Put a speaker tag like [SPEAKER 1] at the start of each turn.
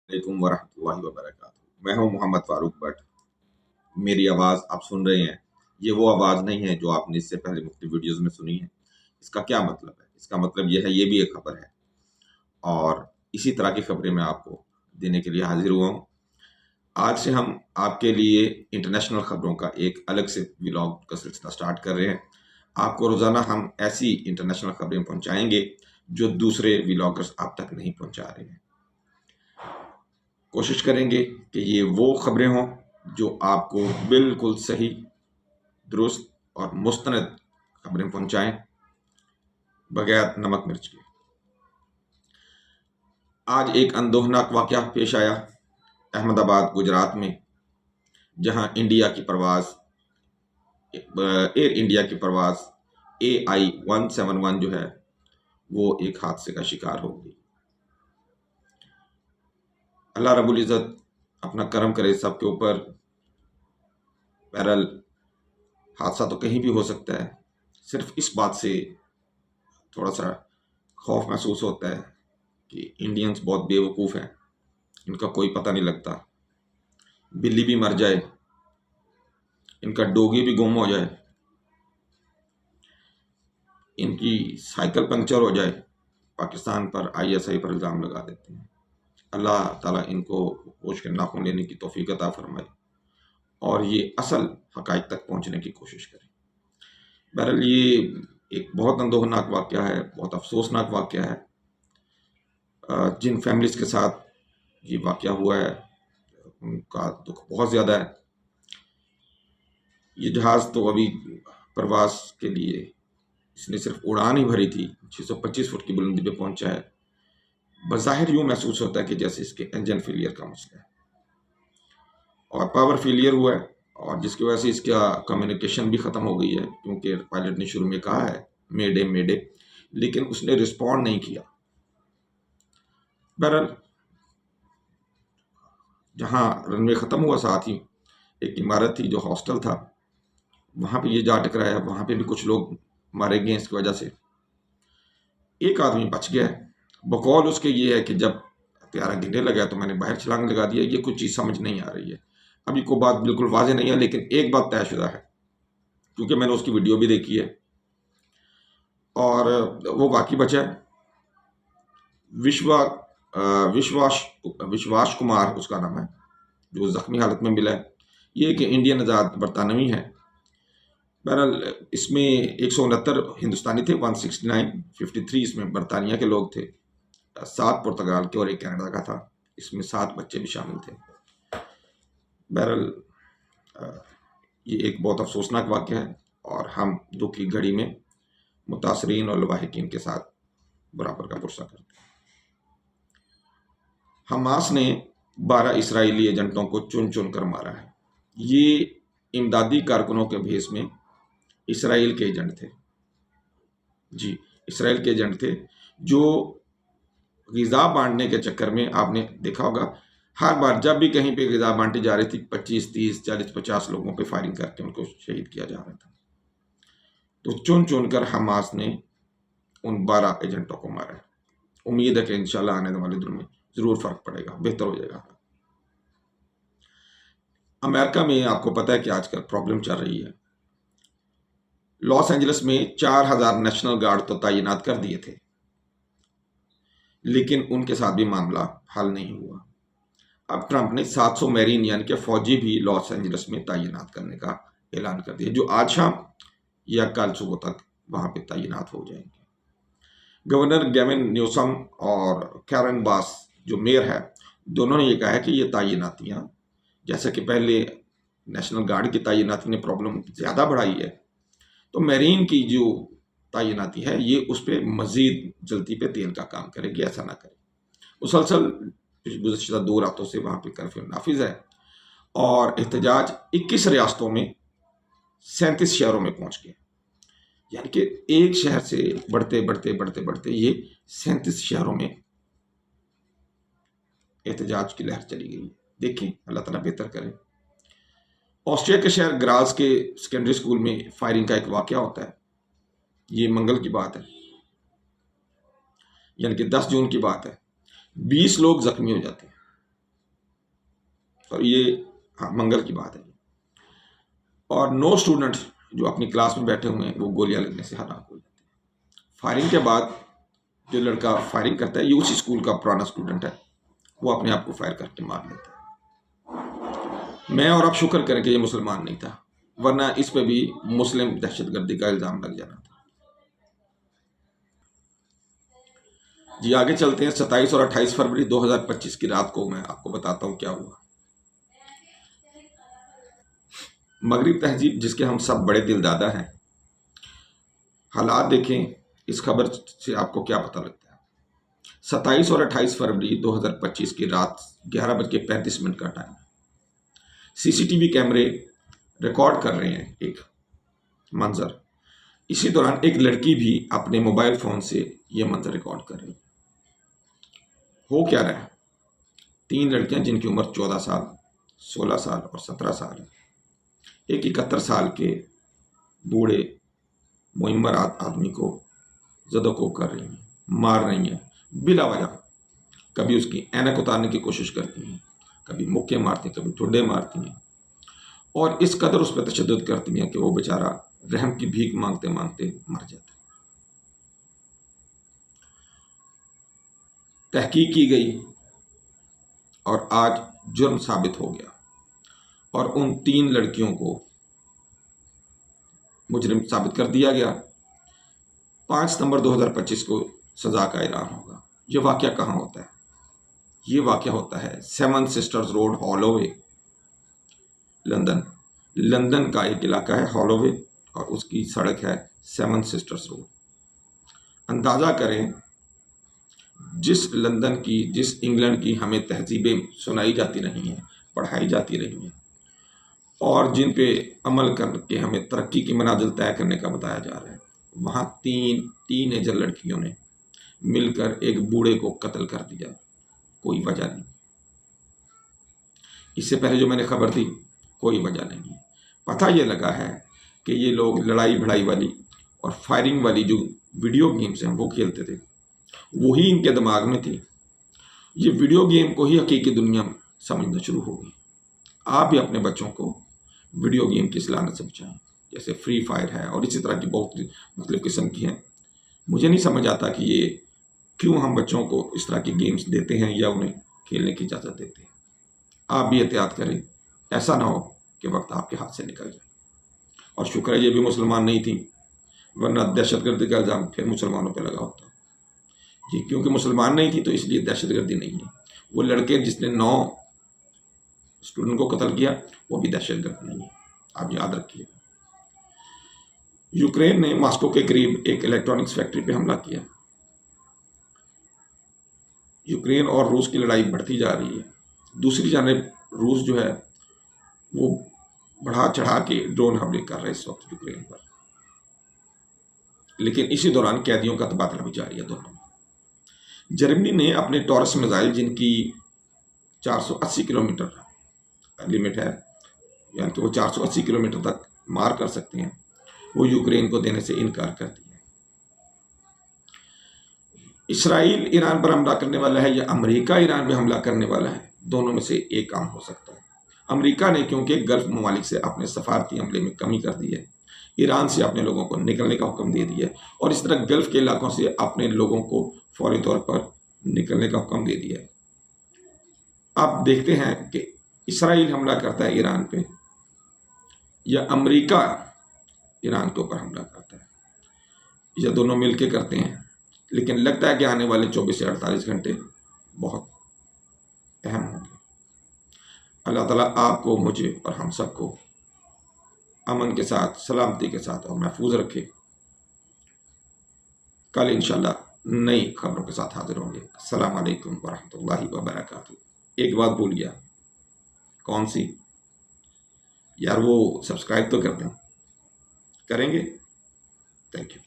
[SPEAKER 1] अलैकुम वरहमतुल्लाहि वबरकातुहू। मैं हूं मोहम्मद फारूक भट्ट। मेरी आवाज़ आप सुन रहे हैं। ये वो आवाज़ नहीं है जो आपने इससे पहले मुख्तलिफ वीडियोज़ में सुनी है। इसका क्या मतलब है? इसका मतलब ये है, ये भी एक खबर है और इसी तरह की खबरें मैं आपको देने के लिए हाजिर हुआ हूँ। आज से हम आपके लिए इंटरनेशनल खबरों का एक अलग से व्लॉग का सिलसिला स्टार्ट कर रहे हैं। आपको रोज़ाना हम ऐसी इंटरनेशनल खबरें पहुँचाएंगे जो दूसरे व्लॉगर्स आप तक नहीं पहुँचा रहे हैं। कोशिश करेंगे कि ये वो खबरें हों जो आपको बिल्कुल सही, दुरुस्त और मुस्तनद खबरें पहुंचाएं, बगैर नमक मिर्च के। आज एक अनदोहनाक वाक़या पेश आया अहमदाबाद, गुजरात में, जहां एयर इंडिया की परवाज़ AI-171 जो है वो एक हादसे का शिकार हो गई। अल्लाह रब्बुल इज़्ज़त अपना करम करे सबके ऊपर। बहरहाल हादसा तो कहीं भी हो सकता है। सिर्फ इस बात से थोड़ा सा खौफ महसूस होता है कि इंडियंस बहुत बेवकूफ़ हैं, इनका कोई पता नहीं लगता। बिल्ली भी मर जाए, इनका डोगी भी गुम हो जाए, इनकी साइकिल पंक्चर हो जाए, पाकिस्तान पर ISI पर इल्ज़ाम लगा देते हैं। अल्लाह ताला इनको होश के नाखून लेने की तौफीक अता फरमाए और ये असल हक़ाइक़ तक पहुँचने की कोशिश करें। बहरहाल ये एक बहुत अनदोहनाक वाक़या है, बहुत अफसोसनाक वाक़या है। जिन फैमिलीज़ के साथ ये वाक़या हुआ है उनका दुख बहुत ज़्यादा है। ये जहाज़ तो अभी प्रवास के लिए इसने सिर्फ उड़ान ही भरी थी, 625 फुट की बुलंदी पे पहुंचा है। बज़ाहिर यूँ महसूस होता है कि जैसे इसके इंजन फेलियर का मसला है और पावर फेलियर हुआ है और जिसकी वजह से इसका कम्युनिकेशन भी ख़त्म हो गई है, क्योंकि पायलट ने शुरू में कहा है मेडे मेडे, लेकिन उसने रिस्पॉन्ड नहीं किया। बहरहाल जहाँ रनवे ख़त्म हुआ साथ ही एक इमारत थी जो हॉस्टल था, वहाँ पे ये जा टकराया। वहाँ पे भी कुछ लोग मारे गए इसकी वजह से। एक आदमी बच गया है। बकौल उसके ये है कि जब हत्यारा गिरने लगा तो मैंने बाहर छलांग लगा दिया। ये कुछ चीज़ समझ नहीं आ रही है। अभी कोई बात बिल्कुल वाज़ेह नहीं है, लेकिन एक बात तयशुदा है, क्योंकि मैंने उसकी वीडियो भी देखी है और वो वाकई बचा है। विश्वास कुमार उसका नाम है, जो ज़ख्मी हालत में मिला है। ये कि इंडियन आज़ाद बरतानवी है। बहरहाल इसमें 169 हिंदुस्तानी थे, 169, 53 इसमें बरतानिया के लोग थे, 7 पुर्तगाल के और 1 कनाडा का था। इसमें 7 बच्चे भी शामिल थे। बहरहाल ये एक बहुत अफसोसनाक वाक़या है और हम दुख की घड़ी में मुतासरीन और लवाहिकीन के साथ बराबर का पुरसा करते हैं। हमास ने 12 इसराइली एजेंटों को चुन चुन कर मारा है। ये इमदादी कारकुनों के भेस में इसराइल के एजेंट थे। जी, इसराइल के एजेंट थे जो ग़िज़ा बांटने के चक्कर में, आपने देखा होगा हर बार जब भी कहीं पे ग़िज़ा बांटी जा रही थी, 25, 30, 40, 50 लोगों पे फायरिंग करके उनको शहीद किया जा रहा था। तो चुन चुन कर हमास ने उन 12 एजेंटों को मारा है। उम्मीद है कि इंशाल्लाह आने वाले दिनों में ज़रूर फ़र्क पड़ेगा, बेहतर हो जाएगा। अमेरिका में आपको पता है कि आजकल प्रॉब्लम चल रही है। लॉस एंजलिस में 4000 नेशनल गार्ड तो तैनात कर दिए थे, लेकिन उनके साथ भी मामला हल नहीं हुआ। अब ट्रंप ने 700 मैरीन यानी कि फौजी भी लॉस एंजलिस में तैनात करने का ऐलान कर दिया, जो आज शाम या कल सुबह तक वहां पे तैनात हो जाएंगे। गवर्नर गैविन न्यूसम और कैरन बास जो मेयर है, दोनों ने ये कहा है कि ये तैनातियाँ, जैसे कि पहले नेशनल गार्ड की तैनाती ने प्रॉब्लम ज़्यादा बढ़ाई है, तो मैरीन की जो तैनाती है ये उस पर मज़ीद जल्दी पे तेल का काम करेगी। ऐसा ना करे। मुसलसल गुज़श्ता 2 रातों से वहाँ पे कर्फ्यू नाफिज है और एहतजाज 21 रियासतों में 37 शहरों में पहुँच गए। यानी कि एक शहर से बढ़ते बढ़ते बढ़ते बढ़ते ये 37 शहरों में एहतजाज की लहर चली गई। देखें, अल्लाह ताला बेहतर करे। ऑस्ट्रिया के शहर ग्राज के सेकेंडरी स्कूल में फायरिंग का एक वाक़या होता है। ये मंगल की बात है, यानी कि 10 जून की बात है। 20 लोग जख्मी हो जाते हैं। اور یہ منگل کی بات ہے. اور 9 اسٹوڈنٹ جو اپنی کلاس میں بیٹھے ہوئے ہیں وہ گولیاں لگنے سے ہلاک ہو جاتے ہیں. فائرنگ کے بعد جو لڑکا فائرنگ کرتا ہے یہ اسی اسکول کا پرانا اسٹوڈنٹ ہے، وہ اپنے آپ کو فائر کر کے مار لیتا ہے. میں اور آپ شکر کریں کہ یہ مسلمان نہیں تھا، ورنہ اس پہ بھی مسلم دہشت گردی کا الزام لگ جانا تھا. جی آگے چلتے ہیں. 27 اور 28 فروری 2025 کی رات کو میں آپ کو بتاتا ہوں کیا ہوا. مغرب تہذیب جس کے ہم سب بڑے دل دادا ہیں، حالات دیکھیں اس خبر سے آپ کو کیا پتہ لگتا ہے. 27 اور 28 فروری 2025 کی رات 11:35 کا ٹائم. سی سی ٹی وی کیمرے ریکارڈ کر رہے ہیں ایک منظر. اسی دوران ایک لڑکی بھی اپنے موبائل فون سے یہ منظر ریکارڈ کر رہی ہے. ہو کیا رہا ہے؟ 3 لڑکیاں جن کی عمر 14 سال، 16 سال اور 17 سال ہے، ایک 71 سال کے بوڑھے معمر آدمی کو زدوکوب کر رہی ہیں، مار رہی ہیں بلا وجہ. کبھی اس کی اینک اتارنے کی کوشش کرتی ہیں، کبھی مکے مارتی ہیں، کبھی ٹھڈے مارتی ہیں، اور اس قدر اس پہ تشدد کرتی ہیں کہ وہ بیچارہ رحم کی بھیک مانگتے مانگتے مر جاتا ہے. تحقیق کی گئی اور آج جرم ثابت ہو گیا اور ان 3 لڑکیوں کو مجرم ثابت کر دیا گیا. 5 ستمبر 2025 کو سزا کا اعلان ہوگا. یہ واقعہ کہاں ہوتا ہے؟ یہ واقعہ ہوتا ہے 7 سسٹرز روڈ، ہالووے، لندن. لندن کا ایک علاقہ ہے ہالووے اور اس کی سڑک ہے 7 سسٹرز روڈ. اندازہ کریں جس لندن کی، جس انگلینڈ کی ہمیں تہذیبیں سنائی جاتی رہی ہیں، پڑھائی جاتی رہی ہیں، اور جن پہ عمل کر کے ہمیں ترقی کی منازل طے کرنے کا بتایا جا رہا ہے، وہاں 3 ٹین ایجر لڑکیوں نے مل کر ایک بوڑھے کو قتل کر دیا. کوئی وجہ نہیں. اس سے پہلے جو میں نے خبر دی کوئی وجہ نہیں. پتہ یہ لگا ہے کہ یہ لوگ لڑائی بھڑائی والی اور فائرنگ والی جو ویڈیو گیمز ہیں وہ کھیلتے تھے، وہی ان کے دماغ میں تھی. یہ ویڈیو گیم کو ہی حقیقی دنیا سمجھنا شروع ہوگی. آپ بھی اپنے بچوں کو ویڈیو گیم کی لعنت سے بچائیں، جیسے فری فائر ہے اور اسی طرح کی بہت مختلف قسم کی ہیں. مجھے نہیں سمجھ آتا کہ یہ کیوں ہم بچوں کو اس طرح کی گیمز دیتے ہیں یا انہیں کھیلنے کی اجازت دیتے ہیں. آپ بھی احتیاط کریں، ایسا نہ ہو کہ وقت آپ کے ہاتھ سے نکل جائے. اور شکر ہے یہ بھی مسلمان نہیں تھی، ورنہ دہشت گردی کا الزام پھر مسلمانوں پہ لگا ہوتا. جی کیونکہ مسلمان نہیں تھی تو اس لیے دہشت گردی نہیں ہے. وہ لڑکے جس نے 9 اسٹوڈنٹ کو قتل کیا وہ بھی دہشت گرد نہیں ہے، آپ یاد رکھیے. یوکرین نے ماسکو کے قریب ایک الیکٹرانکس فیکٹری پہ حملہ کیا. یوکرین اور روس کی لڑائی بڑھتی جا رہی ہے. دوسری جانب روس جو ہے وہ بڑھا چڑھا کے ڈرون حملے کر رہے اس وقت یوکرین پر، لیکن اسی دوران قیدیوں کا تبادلہ بھی جاری ہے دونوں میں. جرمنی نے اپنے ٹورس میزائل جن کی 480 کلومیٹر لمٹ ہے، یعنی کہ وہ 480 کلومیٹر تک مار کر سکتے ہیں، وہ یوکرین کو دینے سے انکار کر دیا. اسرائیل ایران پر حملہ کرنے والا ہے یا امریکہ ایران پہ حملہ کرنے والا ہے، دونوں میں سے ایک کام ہو سکتا ہے. امریکہ نے کیونکہ گلف ممالک سے اپنے سفارتی عملے میں کمی کر دی ہے، ایران سے اپنے لوگوں کو نکلنے کا حکم دے دیا ہے، اور اس طرح گلف کے علاقوں سے اپنے لوگوں کو فوری طور پر نکلنے کا حکم دے دیا ہے. اب دیکھتے ہیں کہ اسرائیل حملہ کرتا ہے ایران پہ یا امریکہ ایران کے اوپر حملہ کرتا ہے، یا دونوں مل کے کرتے ہیں. لیکن لگتا ہے کہ آنے والے 24 سے 48 گھنٹے بہت اہم ہوں گے. اللہ تعالیٰ آپ کو، مجھے اور ہم سب کو امن کے ساتھ، سلامتی کے ساتھ اور محفوظ رکھے. کل انشاءاللہ نئی خبروں کے ساتھ حاضر ہوں گے. السلام علیکم ورحمۃ اللہ وبرکاتہ. ایک بات بھول گیا، کون سی؟ یار وہ سبسکرائب تو کر دیں. کریں گے؟ Thank you.